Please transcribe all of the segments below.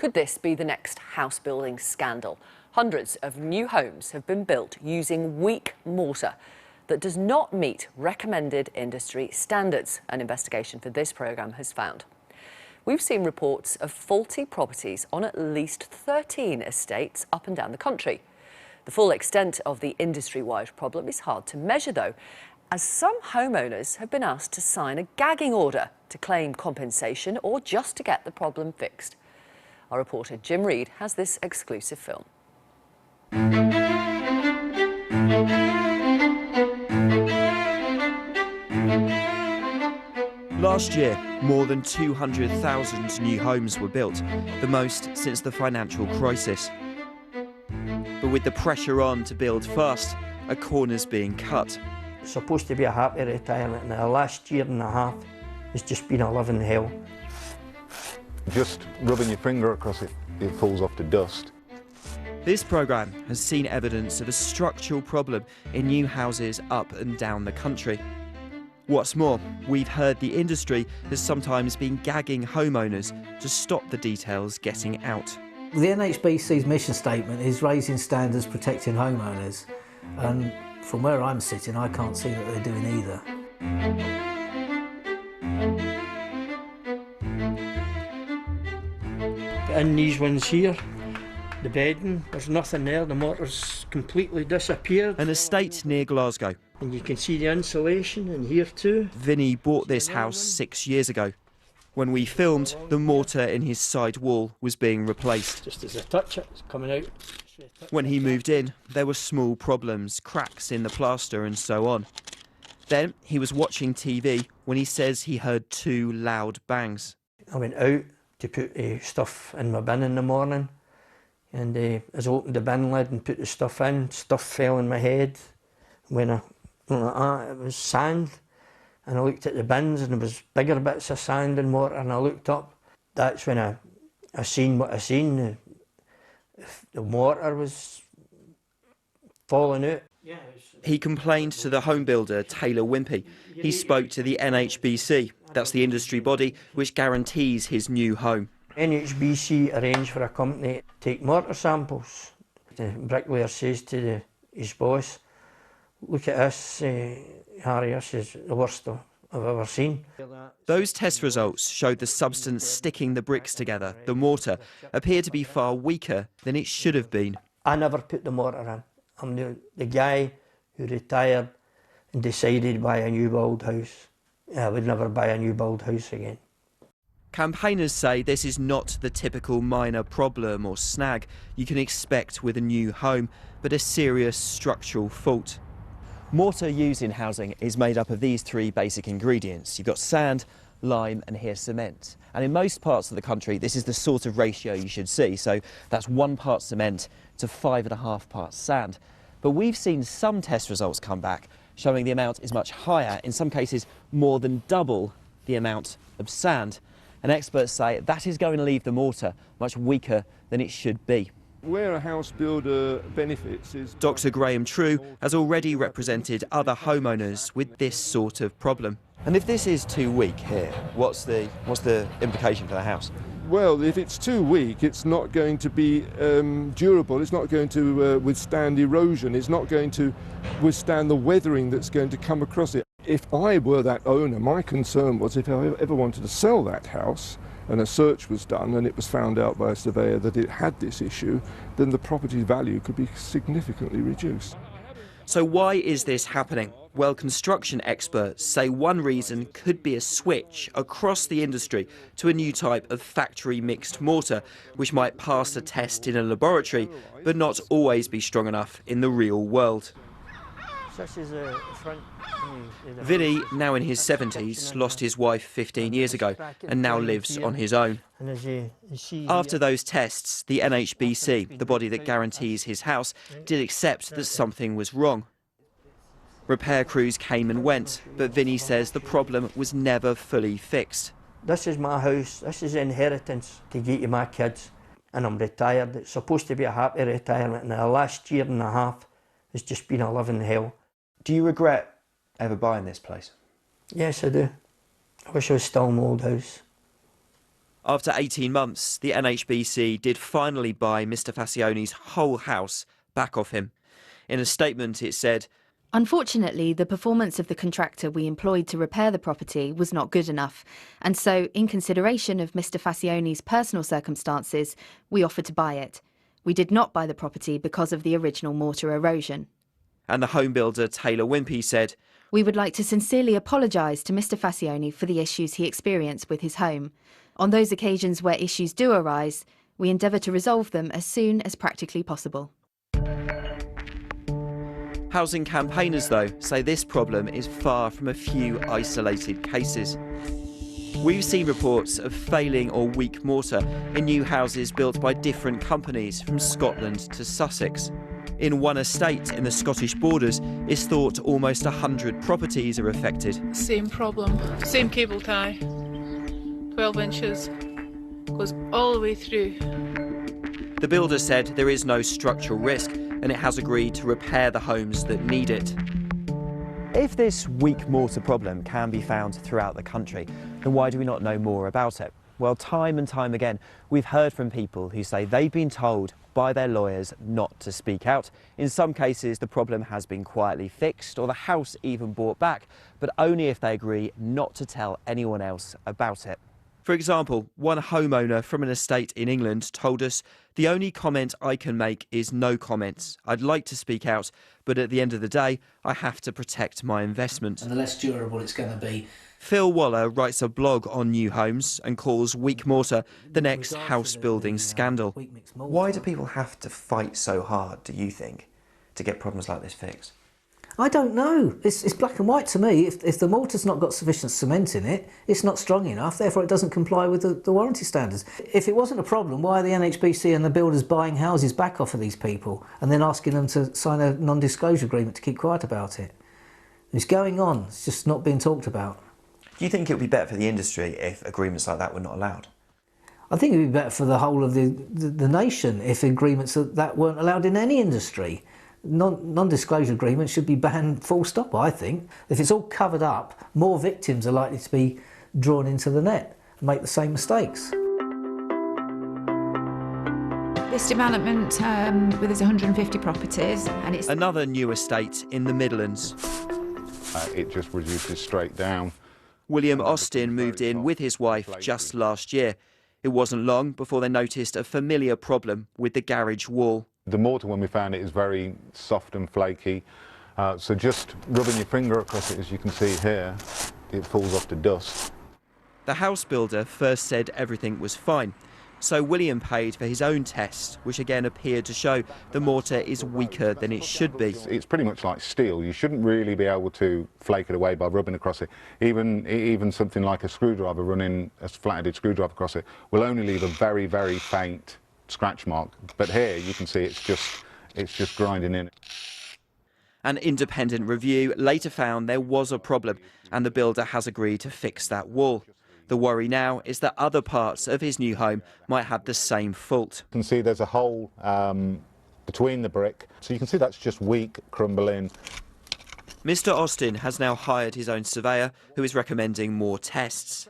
Could this be the next house building scandal? Hundreds of new homes have been built using weak mortar that does not meet recommended industry standards, an investigation for this programme has found. We've seen reports of faulty properties on at least 13 estates up and down the country. The full extent of the industry-wide problem is hard to measure, though, as some homeowners have been asked to sign a gagging order to claim compensation or just to get the problem fixed. Our reporter Jim Reid has this exclusive film. Last year, more than 200,000 new homes were built, the most since the financial crisis. But with the pressure on to build fast, a corner's being cut. It's supposed to be a happy retirement, and the last year and a half has just been a living hell. Just rubbing your finger across it, it falls off to dust. This programme has seen evidence of a structural problem in new houses up and down the country. What's more, we've heard the industry has sometimes been gagging homeowners to stop the details getting out. The NHBC's mission statement is raising standards, protecting homeowners, and from where I'm sitting, I can't see that they're doing either. In these ones here, the bedding, there's nothing there, the mortar's completely disappeared. An estate near Glasgow. And you can see the insulation in here too. Vinny bought this house 6 years ago. When we filmed, the mortar in his side wall was being replaced. Just as I touch it, it's coming out. When he moved in, there were small problems, cracks in the plaster and so on. Then he was watching TV when he says he heard 2 loud bangs. I went out to put stuff in my bin in the morning, and as I opened the bin lid and put the stuff in, stuff fell in my head. When I went like that, it was sand, and I looked at the bins and there was bigger bits of sand and mortar, and I looked up. That's when I seen what I seen. The mortar was falling out. He complained to the home builder, Taylor Wimpey. He spoke to the NHBC, that's the industry body which guarantees his new home. NHBC arranged for a company to take mortar samples. The bricklayer says to his boss, "Look at this, Harry, this is the worst I've ever seen." Those test results showed the substance sticking the bricks together, the mortar, appeared to be far weaker than it should have been. I never put the mortar in. I'm the guy who retired and decided to buy a new build house. I would never buy a new build house again. Campaigners say this is not the typical minor problem or snag you can expect with a new home, but a serious structural fault. Mortar used in housing is made up of these 3 basic ingredients. You've got sand, lime and here cement. And in most parts of the country, this is the sort of ratio you should see. So that's 1 part cement to 5.5 parts sand. But we've seen some test results come back showing the amount is much higher, in some cases more than double the amount of sand. And experts say that is going to leave the mortar much weaker than it should be. Where a house builder benefits is... Dr. Graham True has already represented other homeowners with this sort of problem. And if this is too weak here, what's the implication for the house? Well, if it's too weak, it's not going to be durable, it's not going to withstand erosion, it's not going to withstand the weathering that's going to come across it. If I were that owner, my concern was if I ever wanted to sell that house and a search was done and it was found out by a surveyor that it had this issue, then the property value could be significantly reduced. So why is this happening? Well, construction experts say one reason could be a switch across the industry to a new type of factory mixed mortar, which might pass a test in a laboratory, but not always be strong enough in the real world. Vinny, now in his 70s, lost his wife 15 years ago and now lives on his own. After those tests, the NHBC, the body that guarantees his house, did accept that something was wrong. Repair crews came and went, but Vinny says the problem was never fully fixed. This is my house, this is inheritance to give to my kids, and I'm retired. It's supposed to be a happy retirement, and the last year and a half has just been a living hell. Do you regret ever buying this place? Yes, I do. I wish I was still in my old house. After 18 months, the NHBC did finally buy Mr Fassione's whole house back off him. In a statement, it said, "Unfortunately, the performance of the contractor we employed to repair the property was not good enough, and so, in consideration of Mr Fassione's personal circumstances, we offered to buy it. We did not buy the property because of the original mortar erosion." And the home builder Taylor Wimpey said, "We would like to sincerely apologise to Mr Fascione for the issues he experienced with his home. On those occasions where issues do arise, we endeavour to resolve them as soon as practically possible." Housing campaigners, though, say this problem is far from a few isolated cases. We've seen reports of failing or weak mortar in new houses built by different companies from Scotland to Sussex. In one estate in the Scottish borders, it's thought almost 100 properties are affected. Same problem, same cable tie, 12 inches, goes all the way through. The builder said there is no structural risk and it has agreed to repair the homes that need it. If this weak mortar problem can be found throughout the country, then why do we not know more about it? Well, time and time again, we've heard from people who say they've been told by their lawyers not to speak out. In some cases, the problem has been quietly fixed or the house even bought back, but only if they agree not to tell anyone else about it. For example, one homeowner from an estate in England told us, "The only comment I can make is no comments. I'd like to speak out, but at the end of the day, I have to protect my investment." And the less durable it's going to be. Phil Waller writes a blog on new homes and calls weak mortar the next house building scandal. Why do people have to fight so hard, do you think, to get problems like this fixed? I don't know. It's black and white to me. If the mortar's not got sufficient cement in it, it's not strong enough, therefore it doesn't comply with the warranty standards. If it wasn't a problem, why are the NHBC and the builders buying houses back off of these people and then asking them to sign a non-disclosure agreement to keep quiet about it? It's going on, it's just not being talked about. Do you think it would be better for the industry if agreements like that were not allowed? I think it would be better for the whole of the nation if agreements that weren't allowed in any industry. Non-disclosure agreements should be banned full stop, I think. If it's all covered up, more victims are likely to be drawn into the net and make the same mistakes. This development with its 150 properties, and it's another new estate in the Midlands. It just reduces straight down. William Austin moved in with his wife just last year. It wasn't long before they noticed a familiar problem with the garage wall. The mortar, when we found it, is very soft and flaky, so just rubbing your finger across it, as you can see here, it falls off to dust. The house builder first said everything was fine, so William paid for his own test, which again appeared to show the mortar is weaker than it should be. It's pretty much like steel. You shouldn't really be able to flake it away by rubbing across it. Even something like a screwdriver, running a flat-headed screwdriver across it, will only leave a very, very faint scratch mark. But here you can see it's just grinding in. An independent review later found there was a problem, and the builder has agreed to fix that wall. The worry now is that other parts of his new home might have the same fault. You can see there's a hole between the brick, so you can see that's just weak, crumbling. Mr Austin has now hired his own surveyor, who is recommending more tests.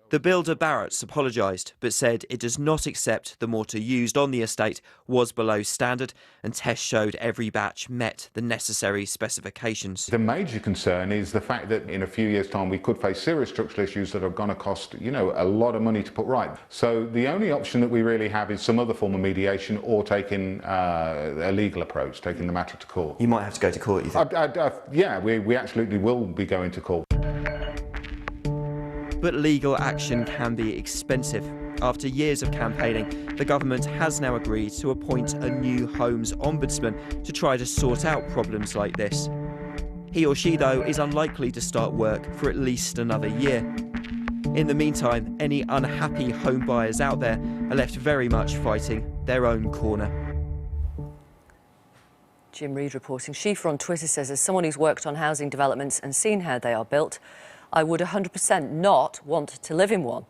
The builder Barrett's apologised, but said it does not accept the mortar used on the estate was below standard, and tests showed every batch met the necessary specifications. The major concern is the fact that in a few years' time we could face serious structural issues that are going to cost, you know, a lot of money to put right. So the only option that we really have is some other form of mediation or taking a legal approach, taking the matter to court. You might have to go to court, you think? Yeah, we absolutely will be going to court. But legal action can be expensive. After years of campaigning, the government has now agreed to appoint a new Homes Ombudsman to try to sort out problems like this. He or she, though, is unlikely to start work for at least another year. In the meantime, any unhappy home buyers out there are left very much fighting their own corner. Jim Reid reporting. Sheefer on Twitter says, as someone who's worked on housing developments and seen how they are built, I would 100% not want to live in one.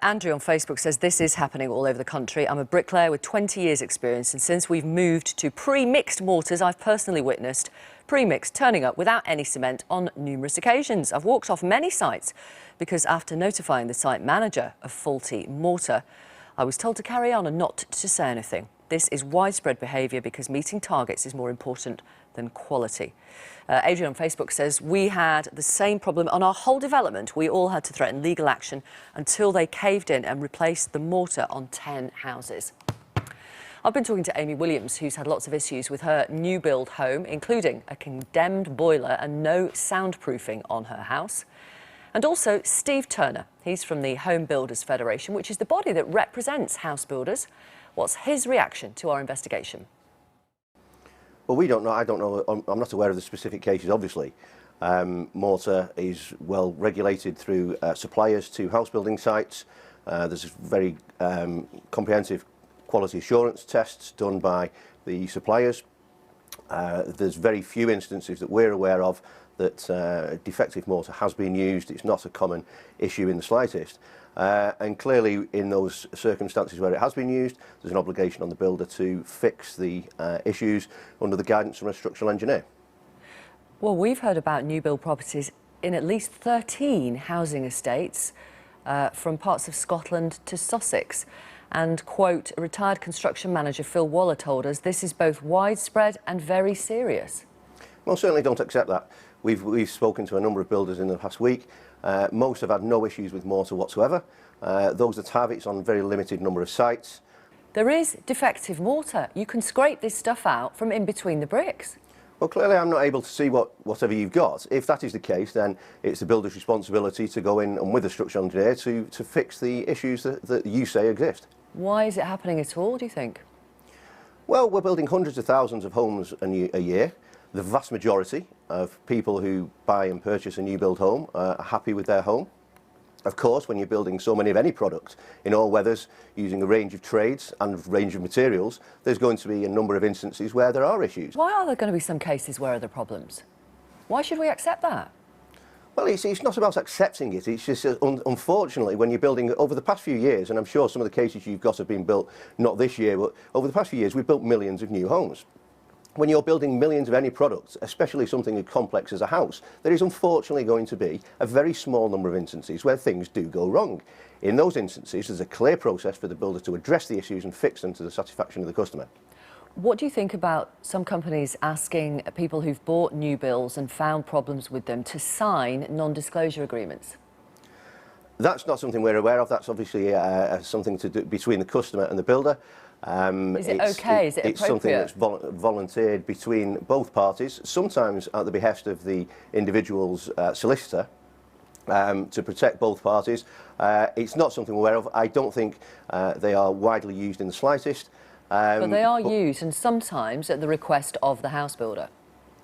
Andrew on Facebook says this is happening all over the country. I'm a bricklayer with 20 years experience, and since we've moved to pre-mixed mortars, I've personally witnessed pre-mixed turning up without any cement on numerous occasions. I've walked off many sites because after notifying the site manager of faulty mortar, I was told to carry on and not to say anything. This is widespread behaviour because meeting targets is more important than quality. Adrian on Facebook says, we had the same problem on our whole development. We all had to threaten legal action until they caved in and replaced the mortar on 10 houses. I've been talking to Amy Williams, who's had lots of issues with her new build home, including a condemned boiler and no soundproofing on her house. And also Steve Turner. He's from the Home Builders Federation, which is the body that represents house builders. What's his reaction to our investigation? Well, we don't know. I don't know. I'm not aware of the specific cases, obviously. Mortar is well regulated through suppliers to house building sites. There's very comprehensive quality assurance tests done by the suppliers. There's very few instances that we're aware of that defective mortar has been used. It's not a common issue in the slightest. And clearly in those circumstances where it has been used, there's an obligation on the builder to fix the issues under the guidance from a structural engineer. Well, we've heard about new build properties in at least 13 housing estates from parts of Scotland to Sussex. And, quote, retired construction manager Phil Waller told us this is both widespread and very serious. Well, certainly don't accept that. We've spoken to a number of builders in the past week. Most have had no issues with mortar whatsoever. Those that have, it's on a very limited number of sites. There is defective mortar. You can scrape this stuff out from in between the bricks. Well, clearly I'm not able to see whatever you've got. If that is the case, then it's the builder's responsibility to go in and with the structural engineer to fix the issues that you say exist. Why is it happening at all, do you think? Well, we're building hundreds of thousands of homes a year. The vast majority of people who buy and purchase a new build home are happy with their home. Of course, when you're building so many of any product in all weathers, using a range of trades and a range of materials, there's going to be a number of instances where there are issues. Why are there going to be some cases where there are problems? Why should we accept that? Well, it's not about accepting it. It's just, unfortunately, when you're building over the past few years, and I'm sure some of the cases you've got have been built, not this year, but over the past few years, we've built millions of new homes. When you're building millions of any product, especially something as complex as a house, there is unfortunately going to be a very small number of instances where things do go wrong. In those instances, there's a clear process for the builder to address the issues and fix them to the satisfaction of the customer. What do you think about some companies asking people who've bought new builds and found problems with them to sign non-disclosure agreements? That's not something we're aware of. That's obviously something to do between the customer and the builder. Is it okay? Is it appropriate? It's something that's volunteered between both parties, sometimes at the behest of the individual's solicitor, to protect both parties. It's not something we're aware of. I don't think they are widely used in the slightest. But they are used, and sometimes at the request of the house builder.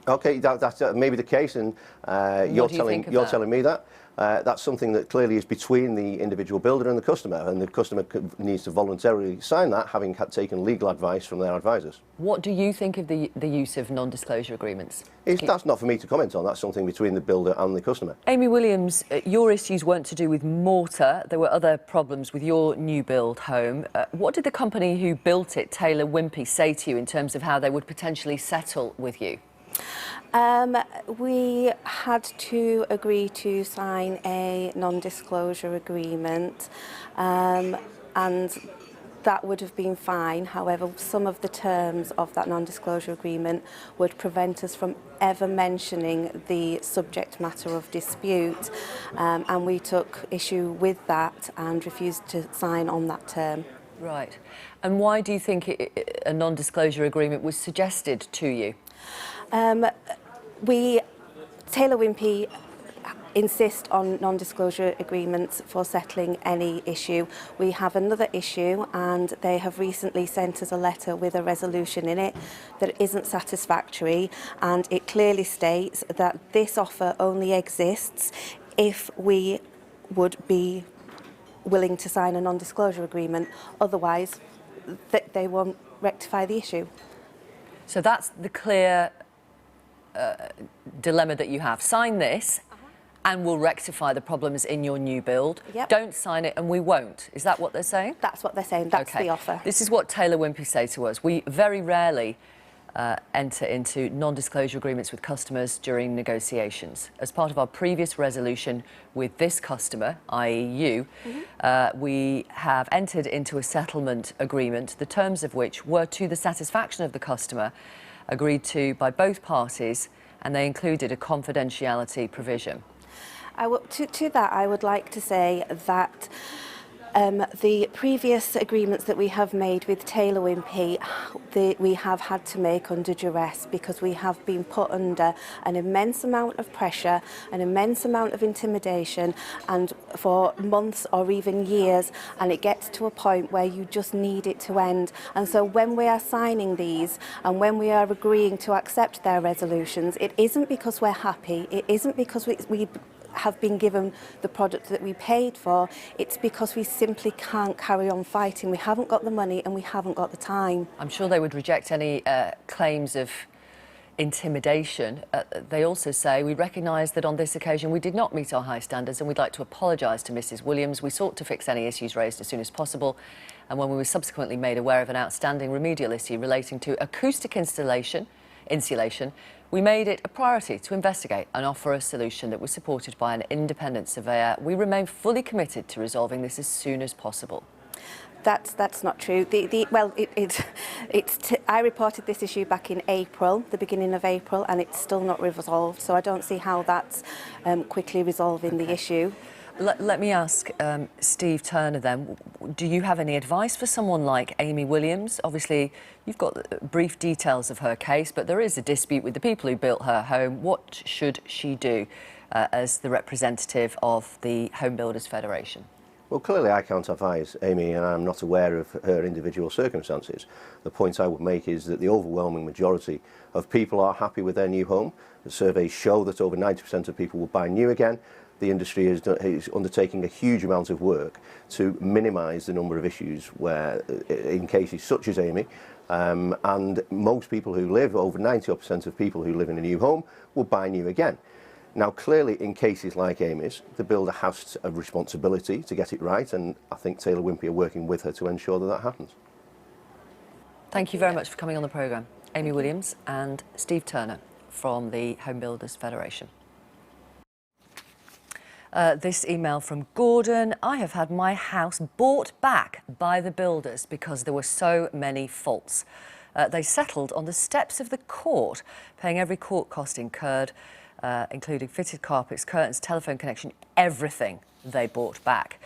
Okay, that's maybe the case, and you're telling me that. That's something that clearly is between the individual builder and the customer needs to voluntarily sign that, having taken legal advice from their advisors. What do you think of the use of non-disclosure agreements? That's not for me to comment on. That's something between the builder and the customer. Amy Williams, your issues weren't to do with mortar. There were other problems with your new build home. What did the company who built it, Taylor Wimpey, say to you in terms of how they would potentially settle with you? We had to agree to sign a non-disclosure agreement, and that would have been fine. However, some of the terms of that non-disclosure agreement would prevent us from ever mentioning the subject matter of dispute, and we took issue with that and refused to sign on that term. Right. And why do you think a non-disclosure agreement was suggested to you? Taylor Wimpey insist on non-disclosure agreements for settling any issue. We have another issue, and they have recently sent us a letter with a resolution in it that isn't satisfactory, and it clearly states that this offer only exists if we would be willing to sign a non-disclosure agreement. Otherwise, they won't rectify the issue. So that's the clear dilemma that you have. Sign this, And we'll rectify the problems in your new build. Yep. Don't sign it and we won't. Is that what they're saying? That's what they're saying. That's the offer. This is what Taylor Wimpey say to us. We very rarely enter into non-disclosure agreements with customers during negotiations. As part of our previous resolution with this customer, i.e. you, we have entered into a settlement agreement, the terms of which were to the satisfaction of the customer, agreed to by both parties, and they included a confidentiality provision. To that, I would like to say that the previous agreements that we have made with Taylor Wimpey, we have had to make under duress because we have been put under an immense amount of pressure, an immense amount of intimidation, and for months or even years, and it gets to a point where you just need it to end. And so when we are signing these and when we are agreeing to accept their resolutions, it isn't because we're happy, it isn't because we have been given the product that we paid for, it's because we simply can't carry on fighting. We haven't got the money and we haven't got the time. I'm sure they would reject any claims of intimidation. They also say, we recognise that on this occasion we did not meet our high standards and we'd like to apologise to Mrs Williams. We sought to fix any issues raised as soon as possible, and when we were subsequently made aware of an outstanding remedial issue relating to acoustic insulation, we made it a priority to investigate and offer a solution that was supported by an independent surveyor. We remain fully committed to resolving this as soon as possible. That's not true. I reported this issue back in April, the beginning of April, and it's still not resolved. So I don't see how that's quickly resolving the issue. Let me ask Steve Turner then, do you have any advice for someone like Amy Williams? Obviously, you've got brief details of her case, but there is a dispute with the people who built her home. What should she do as the representative of the Home Builders Federation? Well, clearly I can't advise Amy, and I'm not aware of her individual circumstances. The point I would make is that the overwhelming majority of people are happy with their new home. The surveys show that over 90% of people will buy new again. The industry is undertaking a huge amount of work to minimise the number of issues where, in cases such as Amy, and most people who live, over 90% of people who live in a new home, will buy new again. Now, clearly, in cases like Amy's, the builder has a responsibility to get it right, and I think Taylor Wimpey are working with her to ensure that that happens. Thank you very much for coming on the programme. Amy Williams and Steve Turner from the Home Builders Federation. This email from Gordon. I have had my house bought back by the builders because there were so many faults. They settled on the steps of the court, paying every court cost incurred, including fitted carpets, curtains, telephone connection, everything they bought back.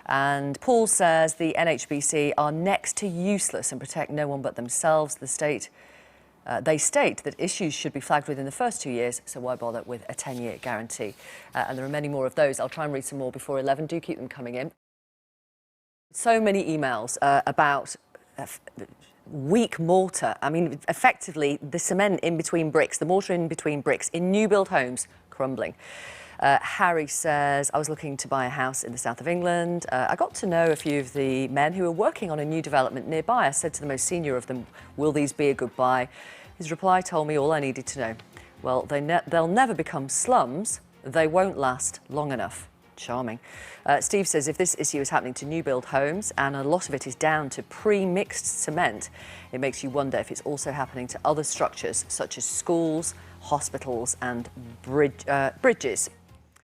And Paul says the NHBC are next to useless and protect no one but themselves. They state that issues should be flagged within the first 2 years, so why bother with a 10-year guarantee? And there are many more of those. I'll try and read some more before 11. Do keep them coming in. So many emails about weak mortar. I mean, effectively, the cement in between bricks, the mortar in between bricks in new build homes, crumbling. Harry says, I was looking to buy a house in the south of England. I got to know a few of the men who were working on a new development nearby. I said to the most senior of them, will these be a good buy? His reply told me all I needed to know. Well, they'll never become slums. They won't last long enough. Charming. Steve says if this issue is happening to new build homes and a lot of it is down to pre-mixed cement, it makes you wonder if it's also happening to other structures such as schools, hospitals and bridges.